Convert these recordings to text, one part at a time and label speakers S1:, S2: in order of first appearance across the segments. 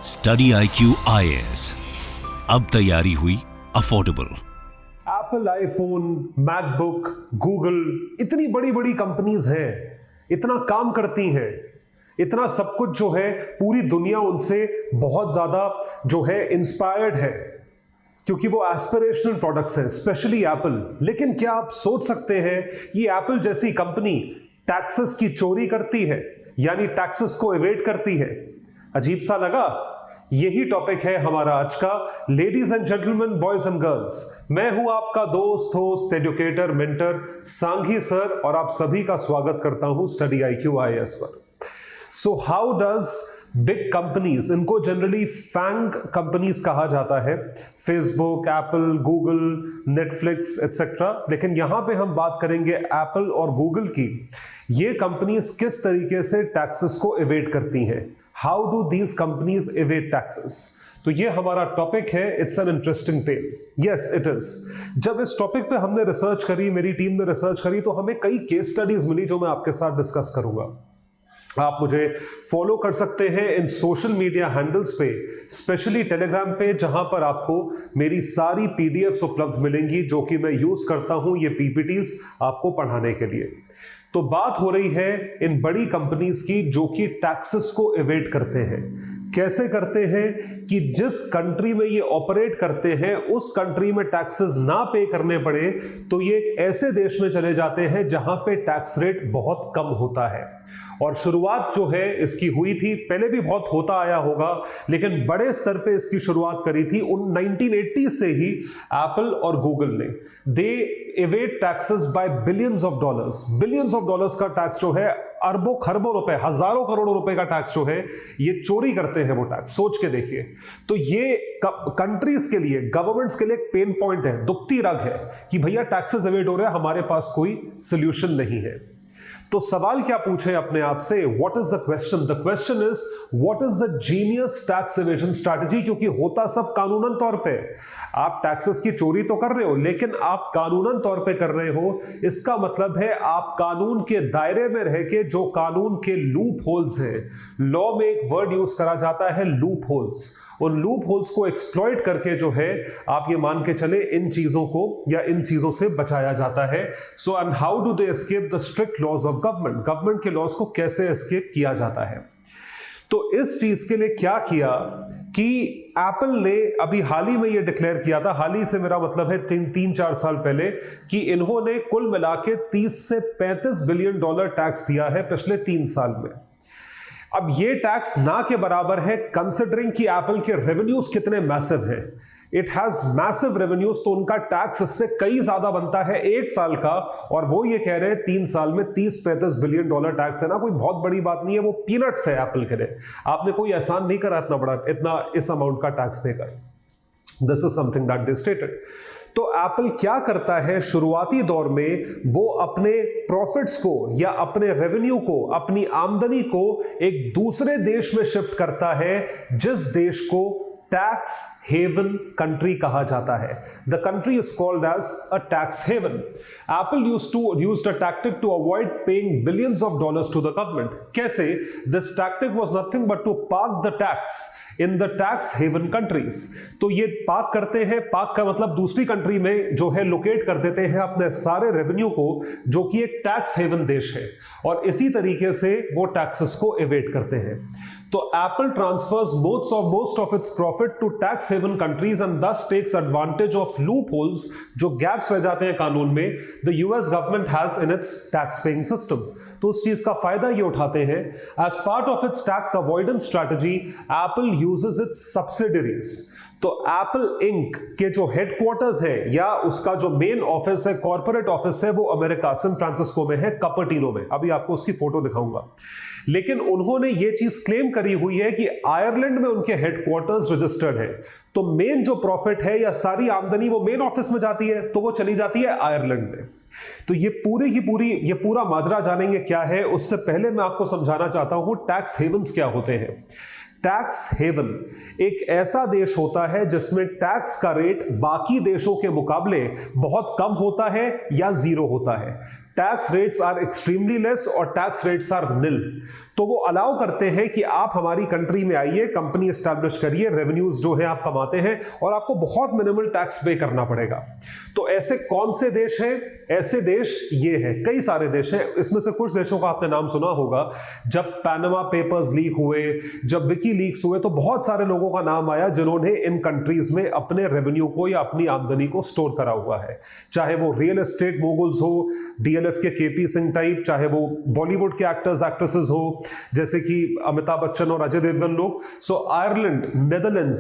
S1: Study IQ IAS, अब तैयारी हुई affordable.
S2: Apple, iPhone, MacBook, Google, इतनी बड़ी बड़ी कंपनीज हैं, इतना काम करती हैं, इतना सब कुछ जो है पूरी दुनिया उनसे बहुत ज्यादा जो है इंस्पायर्ड है, क्योंकि वो एस्पिरेशनल प्रोडक्ट्स हैं, स्पेशली एप्पल। लेकिन क्या आप सोच सकते हैं ये एप्पल जैसी कंपनी टैक्सेस की चोरी करती है, यानी टैक्सेस को एवेड करती है? अजीब सा लगा? यही टॉपिक है हमारा आज का। Ladies and gentleman, boys and girls, मैं हूं आपका दोस्त, host, educator, mentor Sanghi sir, और आप सभी का स्वागत करता हूं स्टडी IQ IAS पर। So how does big companies, इनको जनरली फैंग कंपनीज कहा जाता है, Facebook, Apple, Google, Netflix etcetera. लेकिन यहां पे हम बात करेंगे एप्पल और गूगल की। ये कंपनीज किस तरीके से टैक्सेस को एवेड करती हैं? How do these companies avoid taxes? तो ये हमारा टॉपिक है। It's an interesting tale, yes it is. जब इस टॉपिक पे हमने रिसर्च करी, मेरी टीम ने रिसर्च करी, तो हमें कई केस स्टडीज मिली जो मैं आपके साथ डिस्कस करूंगा। आप मुझे फॉलो कर सकते हैं इन सोशल मीडिया हैंडल्स पे, स्पेशली टेलीग्राम पे, जहां पर आपको मेरी सारी PDFs उपलब्ध मिलेंगी जो कि मैं यूज करता हूं ये PPTs आपको पढ़ाने के लिए। तो बात हो रही है इन बड़ी कंपनीज की जो कि टैक्सेस को एवेड करते हैं। कैसे करते हैं कि जिस कंट्री में ये ऑपरेट करते हैं उस कंट्री में टैक्सेस ना पे करने पड़े, तो ये एक ऐसे देश में चले जाते हैं जहां पे टैक्स रेट बहुत कम होता है। और शुरुआत जो है इसकी हुई थी, पहले भी बहुत होता आया होगा, लेकिन बड़े स्तर पे इसकी शुरुआत करी थी उन 1980 से ही एप्पल और गूगल ने। They avoided taxes by billions of dollars. Billions of dollars का टैक्स जो है, अरबों खरबों रुपए, हजारों करोड़ों रुपए का टैक्स जो है, ये चोरी करते हैं वो टैक्स। सोच के देखिए। तो ये कंट्रीज के लिए, गवर्नमेंट्स के लिए एक पेन पॉइंट है, दुखती रग है कि भैया टैक्सेस एवेड हो रहे हैं, हमारे पास कोई सोल्यूशन नहीं है। तो सवाल क्या पूछे अपने आप से? What is the question? The question is what is the genius tax evasion strategy? क्योंकि होता सब कानूनन तौर पे, आप टैक्सेस की चोरी तो कर रहे हो, लेकिन आप कानूनन तौर पे कर रहे हो। इसका मतलब है आप कानून के दायरे में रह के, जो कानून के लूप होल्स हैं, लॉ में एक वर्ड यूज करा जाता है लूप होल्स, उन लूप होल्स को एक्सप्लॉइट करके जो है, आप ये मान के चले, इन चीजों को या इन चीजों से बचाया जाता है। So and how do they escape the strict laws of government? Government के लॉज को कैसे एस्केप किया जाता है? तो इस चीज के लिए क्या किया कि एप्पल ने अभी हाल ही में ये डिक्लेयर किया था, हाल ही से मेरा मतलब है 3-4 साल पहले, कि इन्होंने कुल मिला के 30 से 35 बिलियन डॉलर टैक्स दिया है पिछले 3 साल में। अब ये टैक्स ना के बराबर है, कंसिडरिंग कि एप्पल के रेवेन्यूज कितने मैसिव हैं। इट हैज मैसिव रेवेन्यूज, तो उनका टैक्स इससे कई ज्यादा बनता है 1 साल का। और वो ये कह रहे हैं 3 साल में 30-35 बिलियन डॉलर टैक्स है ना, कोई बहुत बड़ी बात नहीं है, वो पीनट्स है एप्पल के लिए। आपने कोई एहसान नहीं करा इतना बड़ा, इतना इस अमाउंट का टैक्स देकर। This is something that they stated. तो एप्पल क्या करता है शुरुआती दौर में? वो अपने प्रॉफिट्स को या अपने रेवेन्यू को, अपनी आमदनी को एक दूसरे देश में शिफ्ट करता है, जिस देश को टैक्स हेवन कंट्री कहा जाता है। The country is called as a tax haven. Apple used a tactic to avoid paying billions of dollars to the government. कैसे? This tactic was nothing but to park the tax in the tax haven countries. तो ये park करते हैं, park का मतलब दूसरी country में जो है लोकेट कर देते हैं अपने सारे रेवेन्यू को, जो कि एक टैक्स हेवन देश है, और इसी तरीके से वो टैक्सेस को एवेड करते हैं। तो Apple transfers most of its profit to tax haven countries and thus takes advantage of loopholes, जो गैप्स रह जाते हैं कानून में, the US government has in its tax paying system। तो उस चीज का फायदा ये उठाते हैं। As part of its tax avoidance strategy, Apple uses its subsidiaries। तो एप्पल इंक के जो हेडक्वार्टर्स है या उसका जो मेन ऑफिस है, कॉर्पोरेट ऑफिस है, वो अमेरिका सैन फ्रांसिस्को में है, कपर्टिनो में। अभी आपको उसकी फोटो दिखाऊंगा। लेकिन उन्होंने ये चीज क्लेम करी हुई है कि आयरलैंड में उनके हेडक्वार्टर्स रजिस्टर्ड है। तो मेन जो प्रॉफिट है या सारी आमदनी वो मेन ऑफिस में जाती है, तो वो चली जाती है आयरलैंड में। तो ये पूरी की पूरी, ये पूरा माजरा जानेंगे क्या है। उससे पहले मैं आपको समझाना चाहता हूं टैक्स हेवन्स क्या होते हैं। टैक्स हेवन एक ऐसा देश होता है जिसमें टैक्स का रेट बाकी देशों के मुकाबले बहुत कम होता है या जीरो होता है। Tax rates are extremely less और टैक्स रेट्स आर निल। तो तो वो अलाउ करते हैं कि आप हमारी कंट्री में आइए, कंपनी एस्टैब्लिश करिए, रेवेन्यूज जो है आप कमाते हैं और आपको बहुत मिनिमल टैक्स पे करना पड़ेगा। तो ऐसे कौन से देश हैं? ऐसे देश ये है, कई सारे देश हैं। इसमें से कुछ देशों का आपने नाम सुना होगा। जब पैनामा पेपर्स लीक हुए, जब विकी लीक्स हुए, तो बहुत सारे लोगों का नाम आया जिन्होंने इन कंट्रीज में अपने रेवेन्यू को या अपनी आमदनी को स्टोर करा हुआ है। चाहे वो रियल एस्टेट मोगुल्स हो, डीएलएफ के केपी सिंह टाइप, चाहे वो बॉलीवुड के एक्टर्स एक्ट्रेसेस हो जैसे कि अमिताभ बच्चन और अजय देवगन लोग। सो आयरलैंड, नेदरलैंड्स,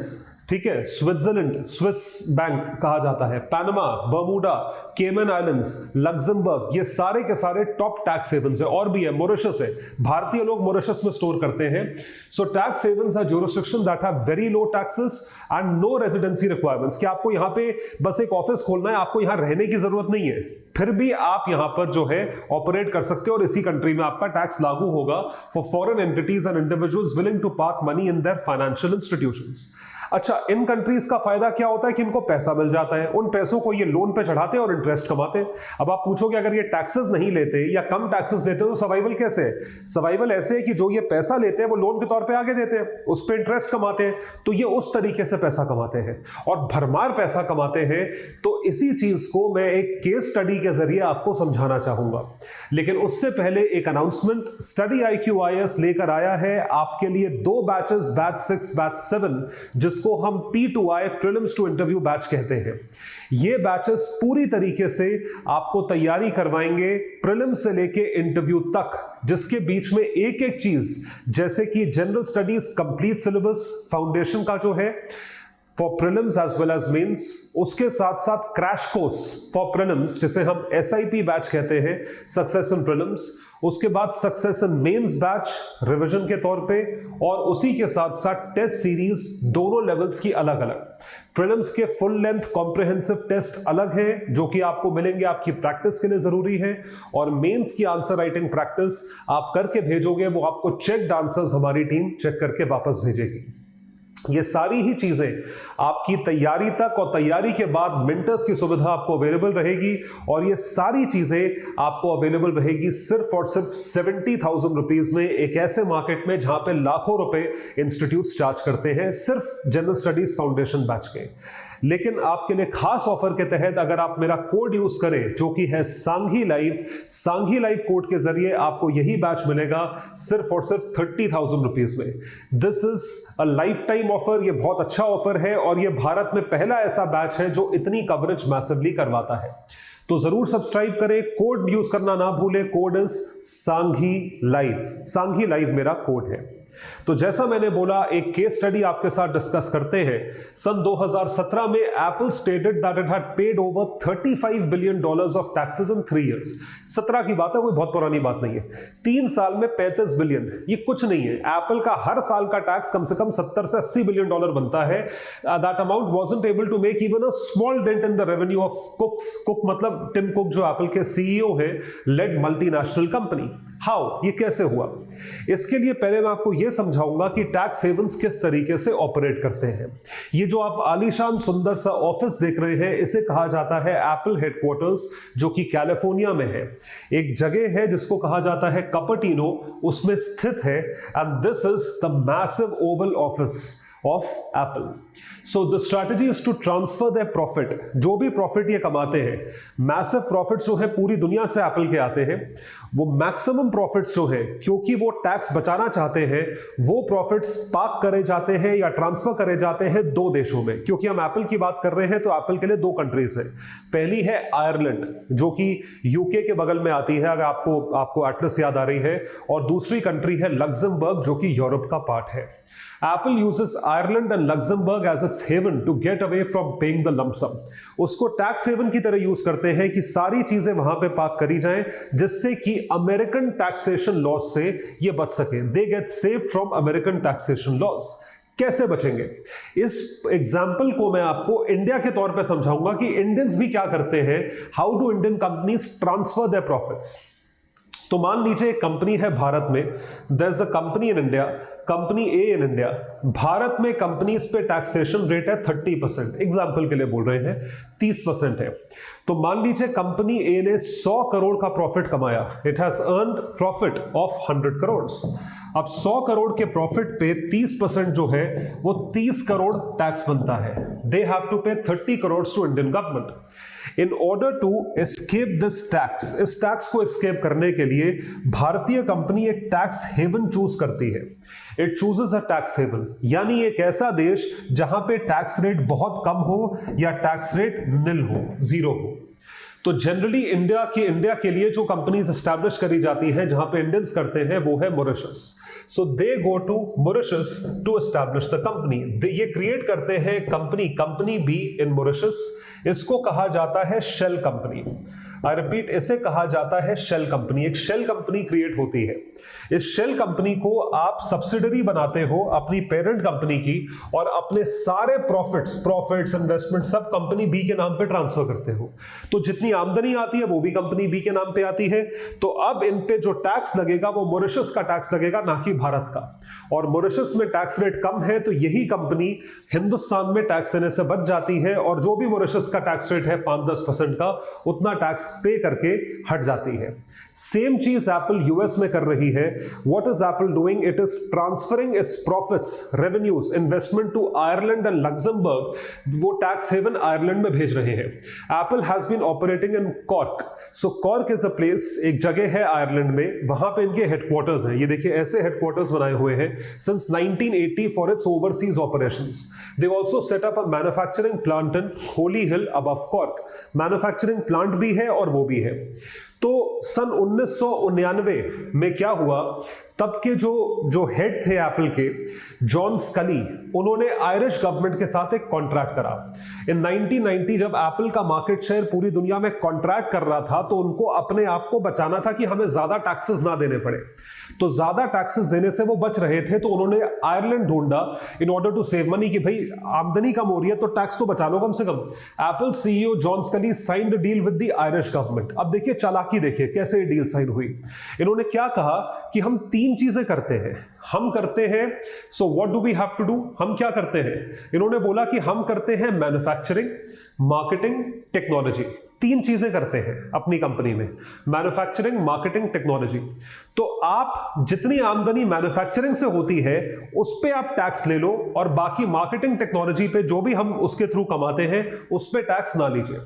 S2: ठीक है, स्विट्जरलैंड, स्विस बैंक कहा जाता है, पैनामा, बर्मुडा, केमन आइलैंड्स, लग्जमबर्ग, ये सारे के सारे टॉप टैक्स हेवंस है। और भी है, मॉरिशस है, भारतीय लोग मॉरिशस में स्टोर करते हैं। So tax havens are jurisdiction that have very low taxes and no residency requirements, कि आपको यहां पे बस एक ऑफिस खोलना है, आपको यहां रहने की जरूरत नहीं है, फिर भी आप यहां पर जो है ऑपरेट कर सकते हो और इसी कंट्री में आपका टैक्स लागू होगा for foreign entities and individuals willing to park money in their financial institutions. अच्छा, इन कंट्रीज का फायदा क्या होता है कि इनको पैसा मिल जाता है, उन पैसों को ये लोन पे चढ़ाते हैं और इंटरेस्ट कमाते हैं। अब आप पूछोगे अगर ये टैक्सेस नहीं लेते या कम टैक्सेस लेते तो सर्वाइवल कैसे है? सर्वाइवल ऐसे है कि जो ये पैसा लेते हैं वो लोन के तौर पे आगे देते हैं, उस पे इंटरेस्ट कमाते हैं, तो ये उस तरीके से पैसा कमाते हैं और भरमार पैसा कमाते हैं। तो इसी चीज को मैं एक केस स्टडी के जरिए आपको समझाना चाहूंगा। लेकिन उससे पहले एक अनाउंसमेंट, स्टडी IQIS लेकर आया है आपके लिए 2 बैचेस, बैच 6, बैच 7, जिसको हम P2I prelims to interview batch कहते हैं। ये बैचेस पूरी तरीके से आपको तैयारी करवाएंगे प्रीलिम से लेके इंटरव्यू तक, जिसके बीच में एक एक चीज, जैसे कि general studies complete syllabus foundation का जो है for prelims as well as mains, उसके साथ साथ क्रैश कोर्स फॉर प्रीलिम्स जिसे हम SIP बैच कहते हैं, सक्सेस इन प्रीलिम्स, उसके बाद success in mains batch revision के तौर पे, और उसी के साथ साथ टेस्ट सीरीज दोनों लेवल्स की अलग अलग। प्रीलिम्स के फुल लेंथ कॉम्प्रिहेंसिव टेस्ट अलग है जो कि आपको मिलेंगे, आपकी प्रैक्टिस के लिए जरूरी है, और मेंस की आंसर राइटिंग प्रैक्टिस आप करके भेजोगे, वो आपको चेक्ड आंसर्स हमारी टीम चेक करके वापस भेजेगी। ये सारी ही चीजें आपकी तैयारी तक और तैयारी के बाद मिंटर्स की सुविधा आपको अवेलेबल रहेगी, और ये सारी चीजें आपको अवेलेबल रहेगी सिर्फ और सिर्फ 70,000 रुपीज में, एक ऐसे मार्केट में जहां पे लाखों रुपए इंस्टीट्यूट्स चार्ज करते हैं सिर्फ जनरल स्टडीज फाउंडेशन बैच के। लेकिन आपके लिए खास ऑफर के तहत अगर आप मेरा कोड यूज करें जो कि है सांघी लाइव कोड के जरिए आपको यही बैच मिलेगा सिर्फ और सिर्फ 30,000 रुपीज में। This is a life time offer, ये बहुत अच्छा ऑफर है और ये भारत में पहला ऐसा बैच है जो इतनी कवरेज मैसिवली करवाता है। तो जरूर सब्सक्राइब करें, कोड यूज करना ना भूलें, कोड इज सांघी लाइव मेरा कोड है। तो जैसा मैंने बोला, एक केस स्टडी आपके साथ डिस्कस करते हैं। सन 2017 में Apple stated that it had paid over $35 billion of taxes in 3 years. 17 की बात है, कोई बहुत पुरानी बात नहीं है। 3 साल में 35 बिलियन, ये कुछ नहीं है। एप्पल का हर साल का टैक्स कम से कम 70 से 80 बिलियन डॉलर बनता है। That amount wasn't able to make even a small dent in the revenue of Cook मतलब टिम कुक जो एप्पल के CEO हैं, लेड मल्टीनेशनल कंपनी। हाउ, ये कैसे हुआ? इसके लिए पहले मैं आपको यह समझाऊंगा कि टैक्स हेवंस किस तरीके से ऑपरेट करते हैं। ये जो आप आलीशान सुंदर सा ऑफिस देख रहे हैं, इसे कहा जाता है एप्पल हेडक्वार्टर्स, जो कि कैलिफोर्निया में है। एक जगह है जिसको कहा जाता है कपर्टिनो, उसमें स्थित है, and this is the massive Oval office of Apple. So the strategy is to transfer their profit, जो भी प्रॉफिट ये कमाते हैं, मैसिव प्रॉफिट्स जो है पूरी दुनिया से एप्पल के आते हैं, वो मैक्सिमम प्रॉफिट्स जो है, क्योंकि वो टैक्स बचाना चाहते हैं, वो प्रॉफिट्स पार्क करे जाते हैं या ट्रांसफर करे जाते हैं 2 देशों में। क्योंकि हम एप्पल की बात कर रहे हैं तो एप्पल के लिए 2 कंट्रीज है। पहली है आयरलैंड, जो कि यूके के बगल में आती है, अगर आपको एटलस याद आ रही है, और दूसरी कंट्री है लग्जमबर्ग, जो कि यूरोप का पार्ट है। Apple uses Ireland and Luxembourg as its haven to get away from paying the lump sum. उसको टैक्स हेवन की तरह यूज करते हैं कि सारी चीजें वहां पे पार्क करी जाएं, जिससे कि अमेरिकन टैक्सेशन लॉस से ये बच सके। They get saved from American taxation laws. कैसे बचेंगे? इस एग्जाम्पल को मैं आपको इंडिया के तौर पे समझाऊंगा कि इंडियंस भी क्या करते हैं, how do Indian companies transfer their profits. तो मान लीजिए एक कंपनी है भारत में, there is a company in India, company A in India. Bharat में कंपनीज पे टैक्सेशन रेट है 30%, एग्जांपल के लिए बोल रहे हैं 30% है। तो मान लीजिए कंपनी ए ने 100 करोड़ का प्रॉफिट कमाया, it has earned profit of 100 crore. अब 100 करोड़ के प्रॉफिट पे 30% जो है वो 30 करोड़ टैक्स बनता है। They have to pay 30 crore to Indian government. In order to escape this tax, इस टैक्स को एस्केप करने के लिए भारतीय कंपनी एक टैक्स हेवन चूज करती है। It chooses a tax haven, यानी एक ऐसा देश जहां पे टैक्स रेट बहुत कम हो या टैक्स रेट निल हो, जीरो हो। तो जनरली इंडिया के लिए जो कंपनीज एस्टैब्लिश करी जाती हैं जहां पे इंडियंस करते हैं वो है Mauritius. So they go to Mauritius to establish the company. ये क्रिएट करते हैं कंपनी बी इन मॉरिशस। इसको कहा जाता है शेल कंपनी। आई रिपीट, इसे कहा जाता है शेल कंपनी। एक शेल कंपनी क्रिएट होती है। इस शेल कंपनी को आप सब्सिडरी बनाते हो अपनी पेरेंट कंपनी की और अपने सारे प्रॉफिट्स इन्वेस्टमेंट सब कंपनी बी के नाम पे ट्रांसफर करते हो। तो जितनी आमदनी आती है वो भी कंपनी बी के नाम पे आती है। तो अब इन पे जो टैक्स लगेगा वो मॉरिशस का टैक्स लगेगा, ना कि भारत का। और मॉरिशस में टैक्स रेट कम है तो यही कंपनी हिंदुस्तान में टैक्स देने से बच जाती है और जो भी मॉरिशस का टैक्स रेट है 5-10% का, उतना टैक्स पे करके हट जाती है। सेम चीज एप्पल यूएस में कर रही है। What is Apple doing? It is transferring its profits, revenues, investment to Ireland and Luxembourg. वो टैक्स हेवन आयरलैंड में भेज रहे हैं। Apple has been operating in Cork. So Cork is a place, एक जगह है आयरलैंड में, वहां पे इनके हेडक्वार्टर्स हैं। ये देखिए ऐसे हेडक्वार्टर्स बनाए हुए हैं since 1980 for its overseas operations. They also set up a manufacturing plant in Holi hill above cork. Manufacturing plant भी है और वो भी है। तो सन 1999 में क्या हुआ, तब के जो हेड थे एप्पल के, जॉन स्कली, उन्होंने आयरिश गवर्नमेंट के साथ एक कॉन्ट्रैक्ट करा। इन 1990 जब एप्पल का मार्केट शेयर पूरी दुनिया में कॉन्ट्रैक्ट कर रहा था तो उनको अपने आप को बचाना था कि हमें ज्यादा टैक्सेस ना देने पड़े। तो ज्यादा टैक्सेस देने से वो बच रहे थे, तो उन्होंने आयरलैंड ढूंढा in order to save money कि भाई आमदनी कम हो रही है तो टैक्स तो बचा लो कम से कम। एप्पल सीईओ जॉन स्कली signed a deal with the Irish government. अब देखिए चालाकी, देखिए कैसे डील साइन हुई। इन्होंने क्या कहा कि हम 3 चीजें करते हैं। हम करते हैं, so what do we have to do? हम क्या करते हैं? इन्होंने बोला कि हम करते हैं मैन्युफैक्चरिंग, मार्केटिंग, टेक्नोलॉजी। 3 चीजें करते हैं अपनी कंपनी में, मैन्युफैक्चरिंग, मार्केटिंग, टेक्नोलॉजी। तो आप जितनी आमदनी मैन्युफैक्चरिंग से होती है उस पे आप टैक्स ले लो और बाकी मार्केटिंग, टेक्नोलॉजी पे जो भी हम उसके थ्रू कमाते हैं उस पे टैक्स ना लीजिए।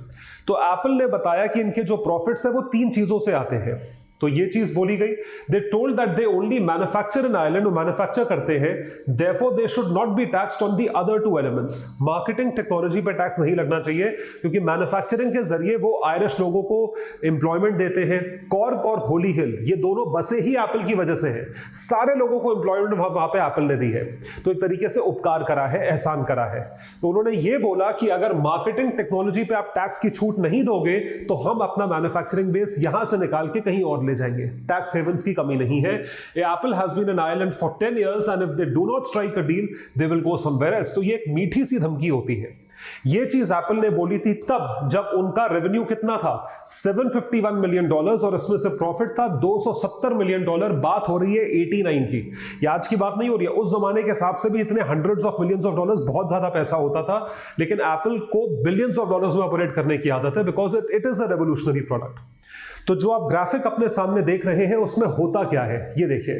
S2: तो एप्पल ने बताया कि इनके जो प्रॉफिट्स है वो 3 चीजों से आते हैं। तो ये चीज बोली गई। They told that they only manufacture in Ireland, वो मैन्युफैक्चर करते हैं, therefore they should not be taxed on the other 2 elements. Marketing, technology पे टैक्स नहीं लगना चाहिए क्योंकि मैन्युफैक्चरिंग के जरिए वो आयरिश लोगों को एम्प्लॉयमेंट देते हैं। कॉर्क और होली हिल, ये दोनों बसें ही एप्पल की वजह से हैं। सारे लोगों को एम्प्लॉयमेंट वहां पे एप्पल ने दी है। तो एक तरीके से उपकार करा है, एहसान करा है। तो उन्होंने ये बोला कि अगर मार्केटिंग, टेक्नोलॉजी पे आप टैक्स की छूट नहीं दोगे तो हम अपना मैन्युफैक्चरिंग बेस यहां से निकाल के कहीं और ले जाएंगे। टैक्स हेवंस की कमी नहीं है। Apple has been in Ireland for 10 years and if they do not strike a deal they will go somewhere else. तो ये एक मीठी सी धमकी होती है। ये चीज एप्पल ने बोली थी तब जब उनका रेवेन्यू कितना था, $751 मिलियन, और इसमें से प्रॉफिट था $270 मिलियन। बात हो रही है 89 की, ये आज की बात नहीं हो रही है। उस जमाने के हिसाब से भी इतने hundreds of millions of dollars बहुत ज्यादा पैसा होता था, लेकिन एप्पल को बिलियंस ऑफ डॉलर्स में ऑपरेट करने की आदत है because it is a revolutionary product. तो जो आप ग्राफिक अपने सामने देख रहे हैं उसमें होता क्या है, ये देखिए,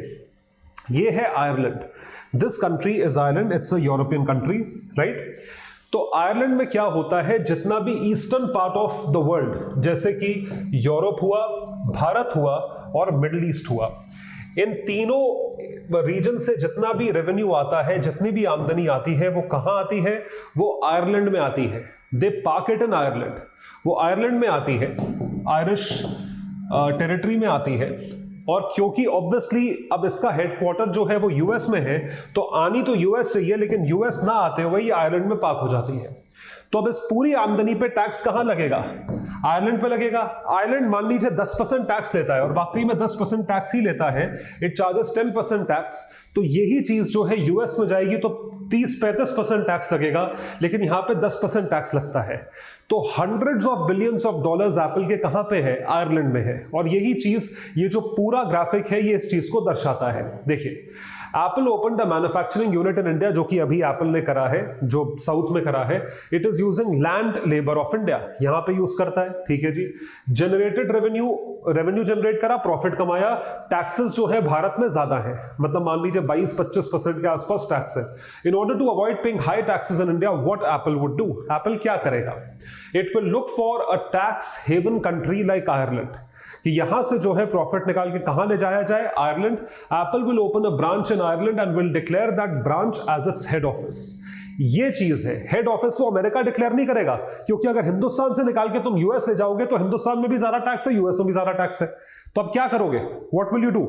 S2: ये है Ireland. This country is Ireland, it's a European country, right. तो आयरलैंड में क्या होता है, जितना भी eastern part of the world, जैसे कि यूरोप हुआ, भारत हुआ और मिडिल ईस्ट हुआ, इन तीनों रीजन से जितना भी रेवेन्यू आता है, जितनी भी आमदनी आती है, वो कहां आती है? वो आयरलैंड में आती है। दे पार्क इट इन आयरलैंड, वो आयरलैंड में आती है, आयरिश टेरिटरी में आती है। और क्योंकि ऑब्वियसली अब इसका हेडक्वार्टर जो है वो यूएस में है, तो आनी तो यूएस चाहिए, लेकिन यूएस ना आते हुए ये आयरलैंड में पार्क हो जाती है। तो अब इस पूरी आमदनी पे टैक्स कहां लगेगा? आयरलैंड पे लगेगा। आयरलैंड मान लीजिए 10% टैक्स लेता है, और वाकई में 10% टैक्स ही लेता है, इट चार्जेस 10% टैक्स। तो यही चीज जो है यूएस में जाएगी तो 30-35% टैक्स लगेगा, लेकिन यहां पे 10% टैक्स लगता है। तो hundreds of billions of dollars Apple के कहां पे है? आयरलैंड में है। और यही चीज, ये जो पूरा ग्राफिक है, ये इस चीज को दर्शाता है। देखिए, Apple open the manufacturing unit in India, जो कि अभी एप्पल ने करा है, जो साउथ में करा है। It is using land labour of India, यहां पे यूज करता है, ठीक है जी। जनरेटेड रेवेन्यू रेवेन्यू जनरेट करा, प्रॉफिट कमाया, टैक्सेस जो है भारत में ज्यादा है, मतलब मान लीजिए 22-25% के आसपास टैक्स है। In order to avoid paying high taxes in India, what Apple would do, Apple क्या करेगा? It will look for a tax haven country like Ireland, कि यहां से जो है प्रॉफिट निकाल के कहां ले जाया जाए? Ireland. Apple will open a branch in Ireland and will declare that branch as its head office. ये चीज है, हेड ऑफिस वो अमेरिका डिक्लेयर नहीं करेगा, क्योंकि अगर हिंदुस्तान से निकाल के तुम यूएस ले जाओगे तो हिंदुस्तान में भी ज्यादा टैक्स है, यूएस में भी ज्यादा टैक्स है। तो अब क्या करोगे? What will you do?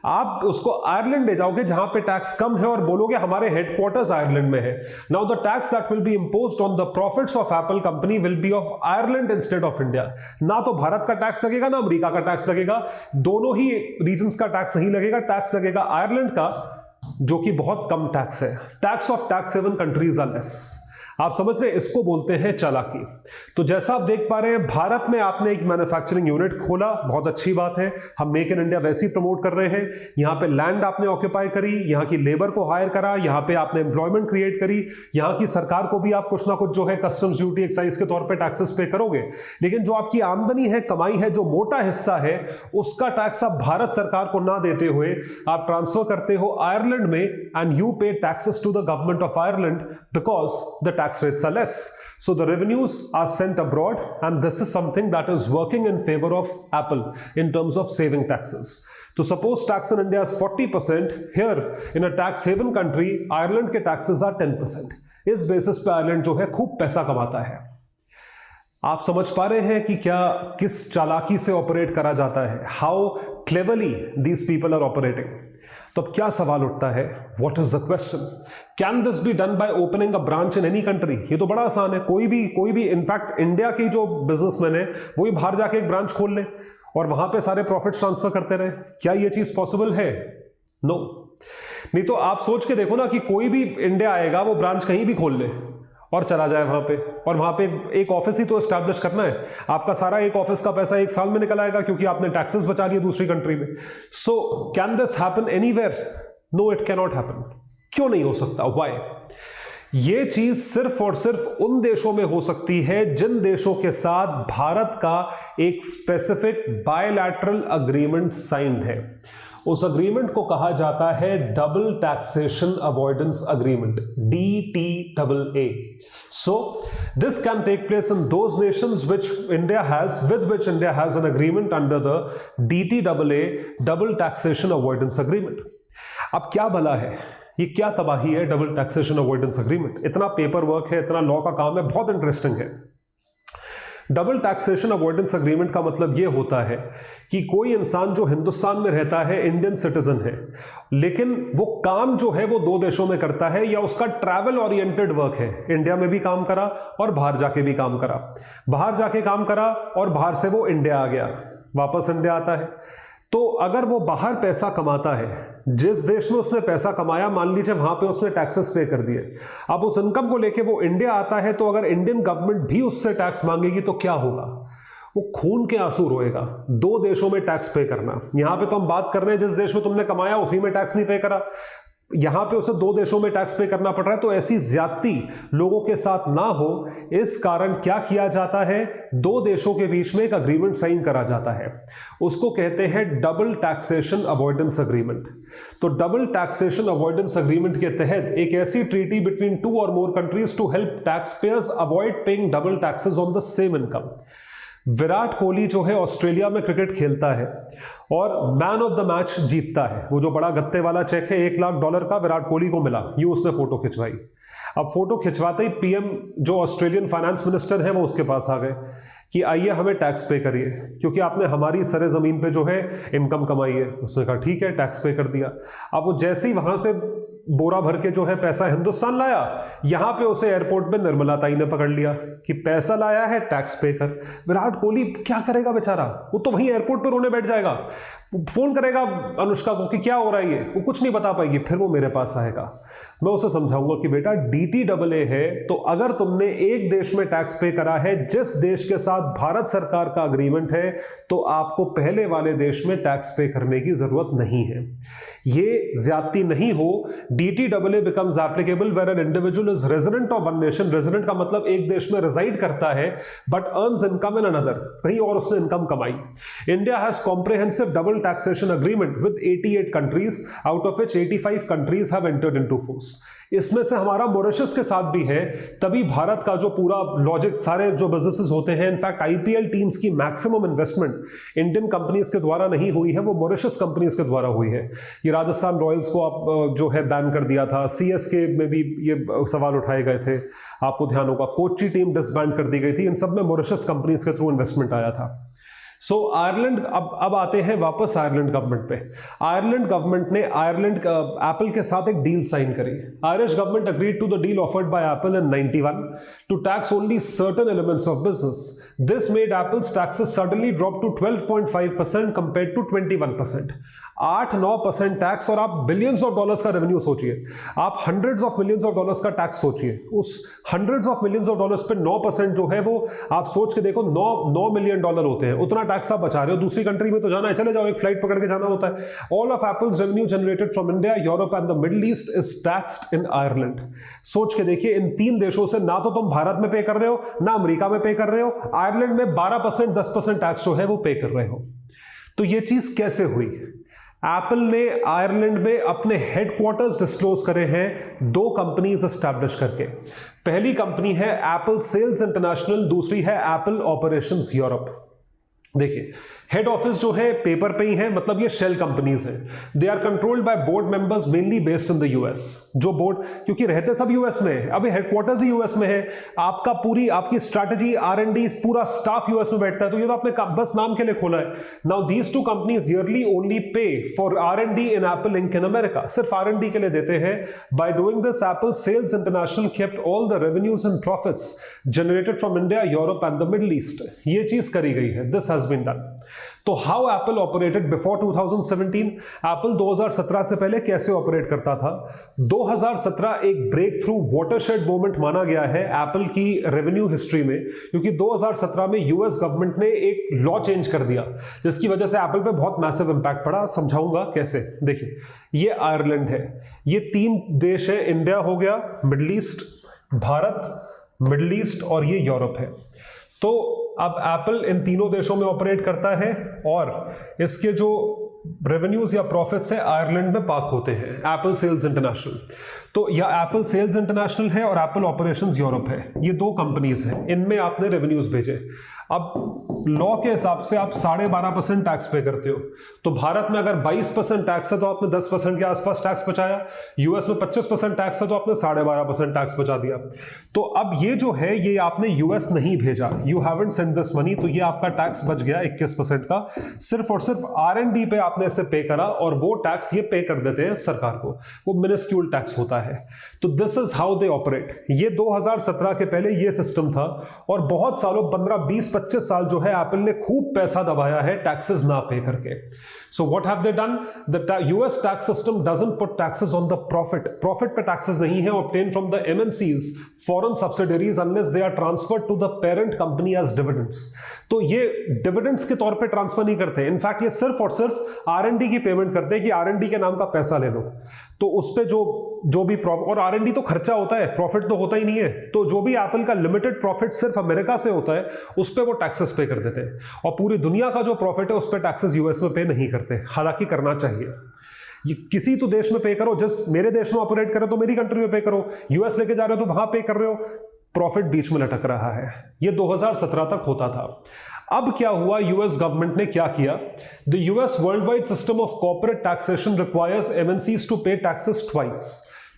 S2: आप उसको आयरलैंड ले जाओगे जहां पे टैक्स कम है और बोलोगे हमारे हेडक्वार्टर्स आयरलैंड में है। Now the tax that will be imposed on the profits of Apple company will be of Ireland instead of India. ना तो भारत का टैक्स लगेगा ना अमेरिका का टैक्स लगेगा, दोनों ही रीजन्स का टैक्स नहीं लगेगा, टैक्स लगेगा आयरलैंड का, जो कि बहुत कम टैक्स है। Tax of tax haven countries are less. आप समझ रहे हैं, इसको बोलते हैं चालाकी। तो जैसा आप देख पा रहे हैं, भारत में आपने एक मैन्युफैक्चरिंग यूनिट खोला, बहुत अच्छी बात है, हम मेक इन इंडिया वैसे ही प्रमोट कर रहे हैं। यहां पे लैंड आपने ऑक्यूपाई करी, यहां की लेबर को हायर करा, यहां पे आपने एम्प्लॉयमेंट क्रिएट करी, यहां की सरकार को भी आप कुछ ना कुछ जो है कस्टम्स ड्यूटी एक्साइज के तौर पर टैक्सेस पे करोगे। लेकिन जो आपकी आमदनी है, कमाई है, जो मोटा हिस्सा है, उसका टैक्स आप भारत सरकार को ना देते हुए आप ट्रांसफर करते हो आयरलैंड में, and you pay taxes to the government of Ireland because the tax rates are less. So the revenues are sent abroad, and this is something that is working in favor of Apple in terms of saving taxes. So suppose tax in India is 40%, here in a tax haven country, Ireland के taxes are 10%. इस basis पे Ireland जो है खूब पैसा कमाता है। आप समझ पा रहे हैं कि क्या किस चालाकी से ऑपरेट करा जाता है, how cleverly these people are operating. तो अब क्या सवाल उठता है, what is the question? Can this be done by opening a branch in any country? ये तो बड़ा आसान है, कोई भी इनफैक्ट इंडिया के जो बिजनेसमैन है वो ही बाहर जाके एक ब्रांच खोल ले और वहां पे सारे प्रॉफिट्स ट्रांसफर करते रहे। क्या ये चीज पॉसिबल है? नो। नहीं तो आप सोच के देखो ना कि कोई भी इंडिया आएगा, वो ब्रांच कहीं भी खोल ले और चला जाए वहां पे, और वहां पे एक ऑफिस ही तो एस्टैब्लिश करना है। आपका सारा एक ऑफिस का पैसा एक साल में निकल आएगा, क्योंकि आपने टैक्सेस बचा लिए दूसरी कंट्री में। So can this happen anywhere? No, it can not happen. क्यों नहीं हो सकता? व्हाई? ये चीज सिर्फ और सिर्फ उन देशों में हो सकती है जिन देशों के साथ भारत का एक स्पेसिफिक बायलैटरल अग्रीमेंट साइंड है। उस अग्रीमेंट को कहा जाता है double taxation avoidance agreement, DTAA. So this can take place in those nations with which India has an agreement under the DTAA, double taxation avoidance agreement. अब क्या भला है, ये क्या तबाही है डबल टैक्सेशन अवॉइडेंस अग्रीमेंट? इतना पेपर वर्क है, इतना लॉ का काम है, बहुत इंटरेस्टिंग है। डबल टैक्सेशन अवॉइडेंस अग्रीमेंट का मतलब यह होता है कि कोई इंसान जो हिंदुस्तान में रहता है, इंडियन सिटीजन है, लेकिन वो काम जो है वो दो देशों में करता है, या उसका ट्रैवल ओरिएंटेड वर्क है, इंडिया में भी काम करा और बाहर जाके भी काम करा, बाहर जाके काम करा और बाहर से वो इंडिया आ गया, वापस इंडिया आता है। तो अगर वो बाहर पैसा कमाता है, जिस देश में उसने पैसा कमाया, मान लीजिए वहां पे उसने टैक्सेस पे कर दिए, अब उस इनकम को लेके वो इंडिया आता है, तो अगर इंडियन गवर्नमेंट भी उससे टैक्स मांगेगी तो क्या होगा? वो खून के आंसू रोएगा। दो देशों में टैक्स पे करना, यहां पे तो हम बात कर रहे हैं जिस देश में तुमने कमाया उसी में टैक्स नहीं पे करा, यहां पे उसे दो देशों में टैक्स पे करना पड़ रहा है। तो ऐसी ज्यादती लोगों के साथ ना हो, इस कारण क्या किया जाता है, दो देशों के बीच में एक अग्रीमेंट साइन करा जाता है, उसको कहते हैं डबल टैक्सेशन अवॉइडेंस अग्रीमेंट। तो डबल टैक्सेशन अवॉइडेंस अग्रीमेंट के तहत एक ऐसी ट्रीटी बिटवीन टू और more countries to help tax payers avoid paying double taxes on the same income. Virat Kohli जो है ऑस्ट्रेलिया में क्रिकेट खेलता है और मैन ऑफ द मैच जीतता है, वो जो बड़ा गत्ते वाला चेक है $1 लाख का विराट कोहली को मिला, ये उसने फोटो खिंचवाई। अब फोटो खिंचवाते ही पीएम जो ऑस्ट्रेलियन फाइनेंस मिनिस्टर है वो उसके पास आ गए कि आइए हमें टैक्स पे करिए, क्योंकि आपने हमारी सरे जमीन पे जो है इनकम कमाई है। उसने कहा ठीक है, टैक्स पे कर दिया। अब वो जैसे ही वहां से बोरा भर के जो है पैसा हिंदुस्तान लाया, यहां पे उसे एयरपोर्ट पे निर्मला ताई ने पकड़ लिया कि पैसा लाया है, टैक्स पे कर। विराट कोहली क्या करेगा बेचारा, वो तो वहीं एयरपोर्ट पे रोने बैठ जाएगा, फोन करेगा अनुष्का को कि क्या हो रहा है ये, वो कुछ नहीं बता पाएगी, फिर वो मेरे पास आएगा, मैं उसे समझाऊंगा कि बेटा DTAA है, तो अगर तुमने एक देश में टैक्स पे करा है जिस देश के साथ भारत सरकार का अग्रीमेंट है, तो आपको पहले वाले देश में टैक्स पे करने की जरूरत नहीं है। ये ज्यादती नहीं हो। DTAA becomes applicable where an individual is resident of one nation। Resident का मतलब एक देश में reside करता है but earns income in another, कहीं और उसने इनकम कमाई. India has comprehensive double taxation agreement with 88 countries, out of which 85 countries have entered into force. इसमें से हमारा मॉरिशस के साथ भी है, तभी भारत का जो पूरा लॉजिक, सारे जो बिजनेसेस होते हैं, इनफैक्ट आईपीएल टीम्स की मैक्सिमम इन्वेस्टमेंट इंडियन कंपनीज के द्वारा नहीं हुई है, वो मॉरिशस कंपनीज के द्वारा हुई है. ये राजस्थान रॉयल्स को आप जो है बैन कर दिया था, सीएसके में भी ये सवाल उठाए गए थे, आपको ध्यान होगा. कोच्चि टीम डिसबैंड कर दी गई थी. इन सब में मॉरिशस कंपनीज के थ्रू इन्वेस्टमेंट आया था. सो आयरलैंड, अब आते हैं वापस आयरलैंड गवर्नमेंट पे. आयरलैंड गवर्नमेंट ने एप्पल के साथ एक डील साइन करी. Irish government agreed to the deal offered by Apple in 91 to tax only certain elements of business. This made Apple's taxes suddenly drop to 12.5% compared to 21%. 8-9% tax, और आप billions of dollars का revenue सोचिए, आप hundreds of millions of dollars का tax सोचिए. उस hundreds of millions of dollars पे 9% जो है वो आप सोच के देखो, 9 मिलियन डॉलर होते हैं. उतना टैक्स आप बचा रहे हो. दूसरी कंट्री में तो जाना है, चले जाओ, एक फ्लाइट पकड़ के जाना होता है. All of apples revenue generated from India, Europe and the Middle east is taxed in Ireland. सोच के देखिए, इन 3 देशों से ना तो तुम भारत में पे कर रहे हो, ना अमेरिका में पे कर रहे हो, आयरलैंड में 12% 10% टैक्स जो है वो पे कर रहे हो. तो ये चीज कैसे हुई? एप्पल ने आयरलैंड में अपने हेडक्वार्टर्स डिस्क्लोज करे हैं 2 कंपनीज एस्टैब्लिश करके. पहली कंपनी है एप्पल सेल्स इंटरनेशनल, दूसरी है एप्पल ऑपरेशंस यूरोप. देखिए, हेड ऑफिस जो है पेपर पे ही है, मतलब ये शेल कंपनीज हैं. They are controlled by board members mainly based in the US. जो बोर्ड, क्योंकि रहते सब यूएस में है, अभी हेडक्वार्टर्स ही यूएस में है, आपकी स्ट्रैटेजी, आर&डी, पूरा स्टाफ यूएस में बैठता है. तो ये तो आपने बस नाम के लिए खोला है. Now these 2 companies yearly only pay for R and D in Apple Inc in America. सिर्फ आर&डी के लिए देते हैं. By doing this Apple sales international kept all the revenues and profits generated from India, Europe and the Middle East. ये चीज करी गई है. This has been done. तो how Apple operated before 2017? Apple 2017 से पहले कैसे ऑपरेट करता था? 2017 एक ब्रेक थ्रू वाटरशेड मोमेंट माना गया है एप्पल की रेवेन्यू हिस्ट्री में, क्योंकि 2017 में यूएस गवर्नमेंट ने एक लॉ चेंज कर दिया, जिसकी वजह से एप्पल पे बहुत मैसिव इंपैक्ट पड़ा. समझाऊंगा कैसे. देखिए, ये आयरलैंड है, ये 3 देश है, इंडिया हो गया, middle east, Bharat, middle east, और ये यूरोप है. तो अब एप्पल इन तीनों देशों में ऑपरेट करता है, और इसके जो रेवेन्यूज या प्रॉफिट्स है आयरलैंड में पार्क होते हैं. एप्पल सेल्स इंटरनेशनल, तो या एप्पल सेल्स इंटरनेशनल है और एप्पल ऑपरेशंस यूरोप है. ये 2 कंपनीज हैं, इनमें आपने रेवेन्यूज भेजे. अब लॉ के हिसाब से आप 12.5% टैक्स पे करते हो. तो भारत में अगर 22% टैक्स है तो आपने 10% के आसपास टैक्स बचाया. यूएस में 25% टैक्स है तो आपने 12.5% टैक्स बचा दिया. तो अब ये जो है, ये आपने यूएस नहीं भेजा, you haven't sent this money, तो ये आपका टैक्स बच गया 21% का. सिर्फ और सिर्फ आर&डी पे आपने इसे पे करा, और वो टैक्स ये पे कर देते हैं सरकार को. वो मिनिस्क्यूल टैक्स होता है. तो this is how they operate. ये 2017 के पहले ये सिस्टम था, और बहुत सालों 15-20-25 साल जो है एप्पल ने खूब पैसा दबाया है टैक्सेस ना पे करके. So what have they done? The US tax system doesn't put taxes on the profit. Profit पे taxes नहीं है obtained from the MNCs, foreign subsidiaries, unless they are transferred to the parent company as dividends. तो ये dividends के तौर पे transfer नहीं करते. इनफैक्ट ये सिर्फ और सिर्फ आर&डी की पेमेंट करते हैं कि आर&डी के नाम का पैसा ले लो. तो उस पे जो भी प्रॉफिट, और आर&डी तो खर्चा होता है, प्रॉफिट तो होता ही नहीं है. तो जो भी एप्पल का लिमिटेड प्रॉफिट सिर्फ अमेरिका से होता है, उस पे वो टैक्सेस पे कर देते हैं. और पूरी दुनिया का जो प्रॉफिट है उस पे टैक्सेस यूएस में पे नहीं करते, हालांकि करना चाहिए. ये किसी तो देश में पे करो, जस्ट मेरे देश में ऑपरेट करो तो मेरी कंट्री में पे करो. यूएस लेके जा रहे हो तो वहां पे कर रहे हो. प्रॉफिट बीच में लटक रहा है. ये 2017 तक होता था. अब क्या हुआ, यूएस गवर्नमेंट ने क्या किया? The US worldwide system of corporate taxation requires MNCs to pay taxes twice.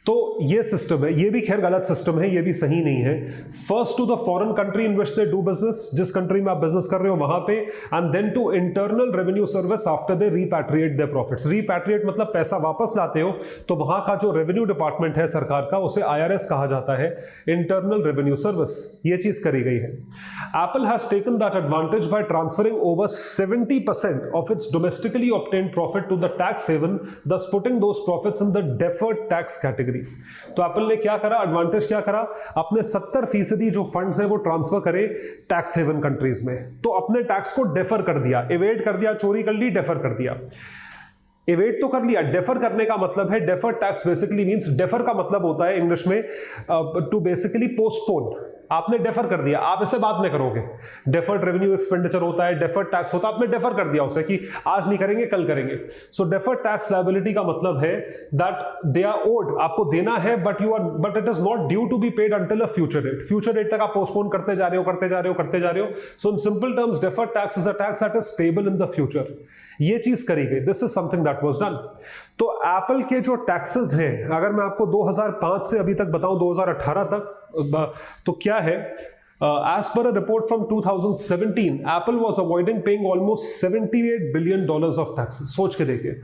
S2: तो ये सिस्टम है, ये भी खैर गलत सिस्टम है, ये भी सही नहीं है. First to the foreign country in which they do business, जिस कंट्री में आप बिजनेस कर रहे हो वहां पे, and then to internal revenue service after they repatriate their profits. Repatriate मतलब पैसा वापस लाते हो, तो वहां का जो रेवेन्यू डिपार्टमेंट है सरकार का, उसे आईआरएस कहा जाता है, इंटरनल रेवेन्यू सर्विस. ये चीज करी गई है. Apple has taken that advantage by transferring over 70% of its domestically obtained profit to the tax haven, thus putting those profits in the deferred tax category. तो एप्पल ने क्या करा, एडवांटेज क्या करा, अपने 70% जो फंड्स हैं वो ट्रांसफर करे टैक्स हेवन कंट्रीज में. तो अपने टैक्स को डेफर कर दिया, एवेड कर दिया, चोरी कर ली, डेफर कर दिया. एवेड तो कर लिया, डेफर करने का मतलब है, defer tax basically means, defer का मतलब होता है इंग्लिश में टू बेसिकली पोस्टपोन. आपने डेफर कर दिया, आप इसे बाद में करोगे। डेफर्ड रेवेन्यू एक्सपेंडिचर होता है, डेफर्ड टैक्स होता है, आपने डेफर कर दिया उसे कि आज नहीं करेंगे कल करेंगे। सो डेफर्ड टैक्स लायबिलिटी का मतलब है दैट दे आर ओड, आपको देना है but it is not due to be paid until a future date. Future date तक आप पोस्टपोन करते जा रहे हो। So in simple terms deferred tax is a tax that is payable in the future. ये चीज करी गई, this is something that was done. तो एप्पल के जो टैक्सेस हैं, अगर मैं आपको 2005 से अभी तक बताऊं 2018 तक, तो क्या है, as per a report from 2017, Apple was avoiding paying almost $78 billion of taxes। सोच के देखिए,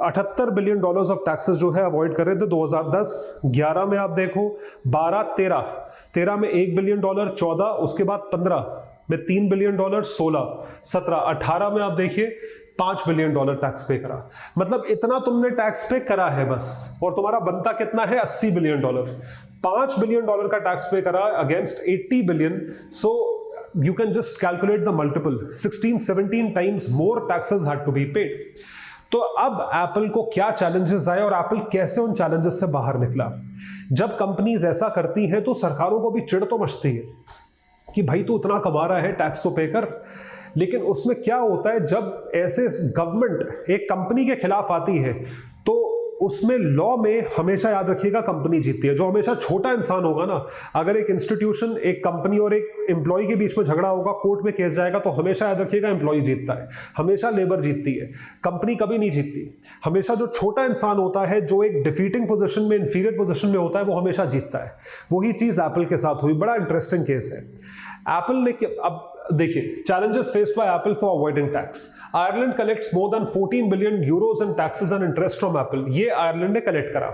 S2: $78 बिलियन ऑफ टैक्सेस जो है अवॉइड कर रहे थे 2010-11 में। आप देखो 12-13 में $1 बिलियन, 14 उसके बाद 15 में $3 बिलियन, 16 17 18 में आप देखिए $5 बिलियन टैक्स पे करा। मतलब इतना तुमने टैक्स पे करा है बस, और तुम्हारा बनता कितना है, $80 बिलियन। $5 बिलियन का टैक्स पे करा against 80 billion. So you can just calculate the multiple, 16-17 times more taxes had to be paid। तो अब एप्पल को क्या चैलेंजेस आए और एप्पल कैसे उन चैलेंजेस से बाहर निकला। जब कंपनीज ऐसा करती हैं तो सरकारों को भी चिढ़ तो मचती है कि भाई तू इतना कमा रहा है, टैक्स तो पे कर। लेकिन उसमें क्या होता है, जब ऐसे गवर्नमेंट एक कंपनी के खिलाफ आती है तो उसमें लॉ में हमेशा याद रखिएगा कंपनी जीतती है। जो हमेशा छोटा इंसान होगा ना, अगर एक इंस्टीट्यूशन, एक कंपनी और एक एम्प्लॉय के बीच में झगड़ा होगा, कोर्ट में केस जाएगा, तो हमेशा याद रखिएगा एम्प्लॉय जीतता है, हमेशा लेबर जीतती है, कंपनी कभी नहीं जीतती। हमेशा जो छोटा इंसान होता है, जो एक डिफीटिंग पोजीशन में, इंफीरियर पोजीशन में होता है, वो हमेशा जीतता है। वही चीज एप्पल के साथ हुई। बड़ा इंटरेस्टिंग केस है। एप्पल ने, अब देखिए, challenges faced by Apple for avoiding tax। Ireland collects more than 14 billion euros in taxes and interest from Apple। ये आयरलैंड ने कलेक्ट करा।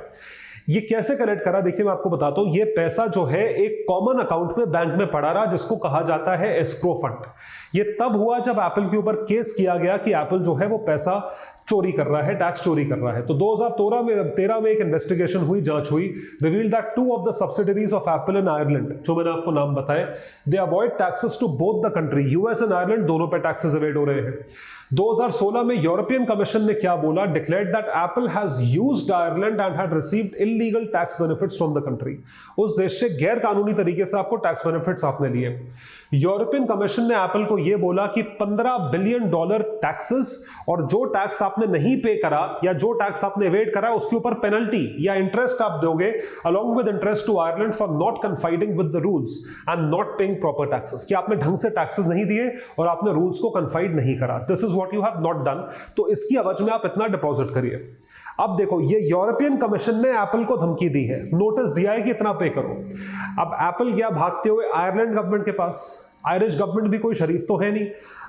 S2: ये कैसे कलेक्ट करा, देखिए मैं आपको बताता हूं। ये पैसा जो है एक कॉमन अकाउंट में बैंक में पड़ा रहा, जिसको कहा जाता है एस्क्रो फंड। ये तब हुआ जब एप्पल के ऊपर केस किया गया कि एप्पल जो है वो पैसा चोरी कर रहा है, टैक्स चोरी कर रहा है। तो 2013 में एक इन्वेस्टिगेशन हुई, जांच हुई, reveal that 2 of the subsidiaries of Apple in Ireland, जो मैंने आपको नाम बताए, they avoid taxes to both the country. US and Ireland दोनों पे टैक्सेस अवॉइड हो रहे हैं। 2016 में यूरोपियन कमीशन ने क्या बोला, declared that Apple has used Ireland and had received illegal tax benefits from the country. उस देश से गैर कानूनी तरीके से आपको टैक्स बेनिफिट्स आपने लिए। यूरोपियन कमीशन ने एप्पल को यह बोला कि $15 बिलियन टैक्सेस, और जो टैक्स आपने नहीं पे करा या जो टैक्स आपने एवेड करा, उसके ऊपर पेनल्टी या इंटरेस्ट आप दोगे, along with interest to Ireland for not confiding with the rules and not paying proper taxes. कि आपने ढंग से टैक्सेस नहीं दिए और आपने रूल्स को कन्फाइड नहीं करा। This is what you have not done. तो इसकी एवज में आप इतना डिपॉजिट करिए। अब देखो, ये यूरोपियन कमीशन ने एप्पल को धमकी दी है, नोटिस दिया है कि इतना पे करो। अब एप्पल गया भागते हुए आयरलैंड गवर्नमेंट के पास। आयरिश गवर्नमेंट भी कोई शरीफ तो है नहीं।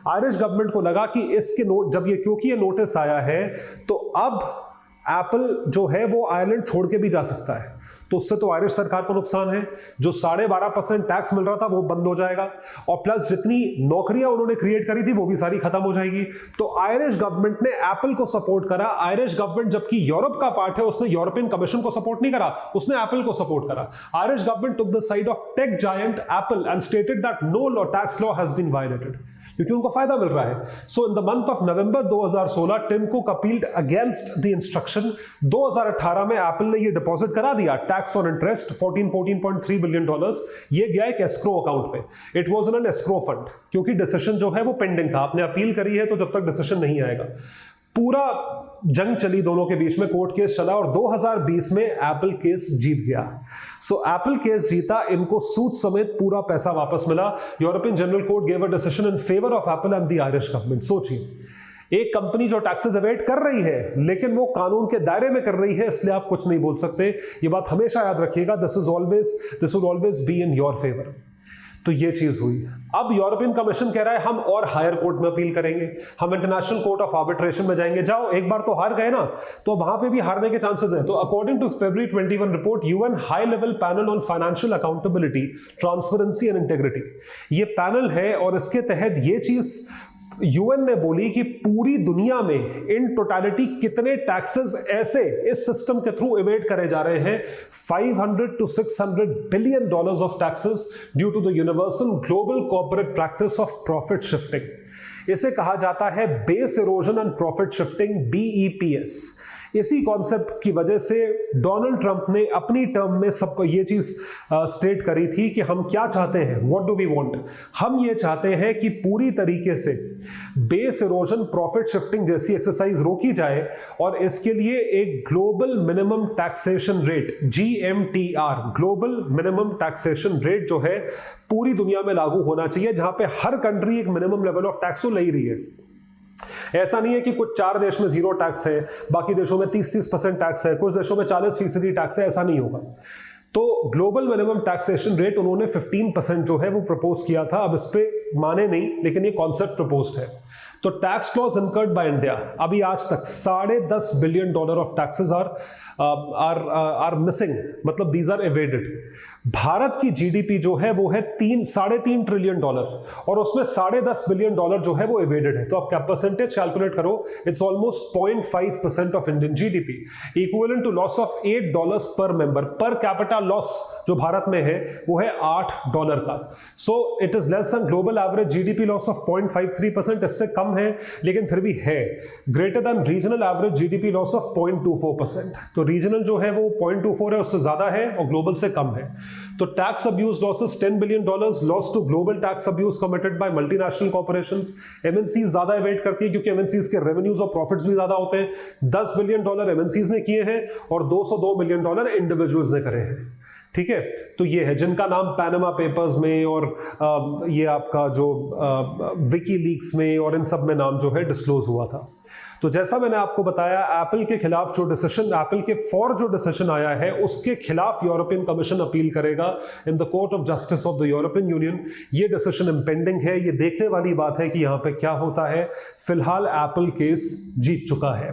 S2: आयरिश गवर्नमेंट को लगा कि इसके जब ये, क्योंकि ये नोटिस आया है, तो अब एप्पल जो है वो आयरलैंड छोड़ के भी जा सकता है। तो उससे तो आयरिश सरकार को नुकसान है। जो 12.5% टैक्स मिल रहा था वो बंद हो जाएगा, और प्लस जितनी नौकरियां उन्होंने क्रिएट करी थी वो भी सारी खत्म हो जाएगी। तो आयरिश गवर्नमेंट ने एप्पल को सपोर्ट करा। आयरिश गवर्नमेंट, जबकि यूरोप का पार्ट है, उसने यूरोपियन कमीशन को सपोर्ट नहीं करा, उसने एप्पल को सपोर्ट करा। Irish government took the side of tech giant Apple and stated that no law, tax law has been violated, क्योंकि उनको फायदा मिल रहा है। So in the month of November 2016 Tim Cook appealed against the instruction. 2018 में Apple ने ये deposit करा दिया, टैक्स ऑन इंटरेस्ट $14.3 बिलियन। ये गया एक एस्क्रो अकाउंट पे। It was in an escrow fund, क्योंकि डिसीजन जो है वो पेंडिंग था। आपने अपील करी है, तो जब तक डिसीजन नहीं आएगा, पूरा जंग चली दोनों के बीच में, कोर्ट केस चला, और 2020 में एप्पल केस जीत गया। सो एप्पल केस जीता, इनको सूद समेत पूरा पैसा वापस मिला। European general court gave a decision in favour of Apple and the Irish government. सोचिए, एक कंपनी जो टैक्सेस एवेड कर रही है, लेकिन वो कानून के दायरे में कर रही है, इसलिए आप कुछ नहीं बोल सकते। ये बात हमेशा याद रखिएगा। This will always be in your favour. तो ये चीज हुई। अब यूरोपियन कमीशन कह रहा है हम और हायर कोर्ट में अपील करेंगे, हम इंटरनेशनल कोर्ट ऑफ आर्बिट्रेशन में जाएंगे। जाओ, एक बार तो हार गए ना, तो वहां पे भी हारने के चांसेस हैं। तो according to February 21 report, UN high level panel on financial accountability, transparency and integrity, ये पैनल है, और इसके तहत ये चीज यूएन ने बोली कि पूरी दुनिया में इन टोटलिटी कितने टैक्सेस ऐसे इस सिस्टम के थ्रू एवेड करे जा रहे हैं। $500 to $600 billion of taxes due to the universal global corporate practice of profit shifting. इसे कहा जाता है base erosion and profit shifting, BEPS। इसी कॉन्सेप्ट की वजह से डोनाल्ड ट्रंप ने अपनी टर्म में सबको ये चीज स्टेट करी थी कि हम क्या चाहते हैं, व्हाट डू वी वांट। हम ये चाहते हैं कि पूरी तरीके से बेस इरोजन, प्रॉफिट शिफ्टिंग जैसी एक्सरसाइज रोकी जाए और इसके लिए एक global minimum taxation rate, GMTR, global minimum taxation rate जो है पूरी दुनिया में लागू होना चाहिए, जहां पे हर कंट्री एक मिनिमम लेवल ऑफ टैक्स ले रही है। ऐसा नहीं है कि कुछ 4 देश में 0 टैक्स है, बाकी देशों में 30% टैक्स है, कुछ देशों में 40% टैक्स है, ऐसा नहीं होगा। तो ग्लोबल मिनिमम टैक्सेशन रेट उन्होंने 15% जो है वो प्रपोज किया था। अब इस पे माने नहीं, लेकिन ये कॉन्सेप्ट प्रपोज्ड है। तो tax loss incurred by India अभी आज तक $10.5 billion of taxes are missing, मतलब दीज आर एवेडेड। भारत की जीडीपी जो है वो है 3.5 ट्रिलियन और उसमें $10.5 बिलियन जो है वो एवेडेड है। तो आप क्या परसेंटेज कैलकुलेट करो, it's almost 0.5% of Indian GDP, equivalent to loss of $8 per member. Per capita loss जो भारत में है वो है $8 का। So it is less than global average GDP loss of 0.53%, इससे कम है लेकिन फिर भी है। Greater than regional average GDP loss of 0.24%। तो रीजनल जो है वो 0.24 है, उससे ज्यादा है, और ग्लोबल से कम है। तो tax abuse losses $10 billion, loss to global tax abuse committed by multinational corporations. MNCs ज्यादा एवेड करती है क्योंकि एमएनसीज के रेवेन्यूज और प्रॉफिट्स भी ज्यादा होते हैं। $10 बिलियन एमएनसीज ने किए हैं और $202 बिलियन इंडिविजुअल्स ने करे हैं। ठीक है, तो ये है जिनका नाम पैनामा पेपर्स में और ये आपका जो विकीलीक्स में और इन सब में नाम जो है डिस्क्लोज हुआ था। तो जैसा मैंने आपको बताया, एप्पल के खिलाफ जो डिसीजन, एप्पल के फॉर जो डिसीजन आया है, उसके खिलाफ यूरोपियन कमीशन अपील करेगा in the court of justice of the European union. ये डिसीजन इम्पेंडिंग है। ये देखने वाली बात है कि यहाँ पे क्या होता है। फिलहाल एप्पल केस जीत चुका है।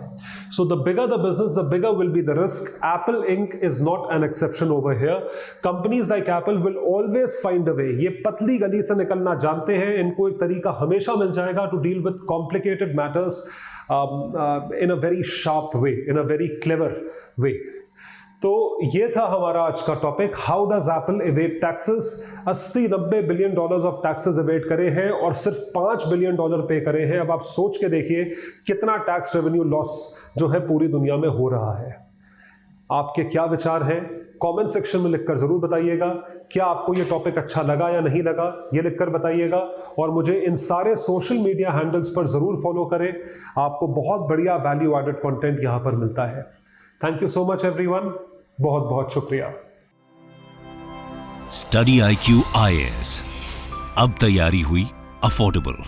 S2: So the bigger the business, the bigger will be the risk. Apple Inc is not an exception over here. Companies like Apple will always find a way. ये पतली गली से निकलना जानते हैं, इनको एक तरीका हमेशा मिल जाएगा to deal with complicated matters in a very sharp way, in a very clever way. तो ये था हमारा आज का topic, how does Apple evade taxes. 80-90 billion of taxes evade करे हैं और सिर्फ $5 बिलियन पे करे हैं। अब आप सोच के देखिए कितना टैक्स रेवेन्यू लॉस जो है पूरी दुनिया में हो रहा है। आपके क्या विचार हैं, कमेंट सेक्शन में लिखकर जरूर बताइएगा। क्या आपको ये टॉपिक अच्छा लगा या नहीं लगा, ये लिखकर बताइएगा। और मुझे इन सारे सोशल मीडिया हैंडल्स पर जरूर फॉलो करें। आपको बहुत बढ़िया वैल्यू एडेड कंटेंट यहां पर मिलता है। Thank you so much everyone, बहुत बहुत शुक्रिया।
S1: स्टडी IQ IAS, अब तैयारी हुई अफोर्डेबल।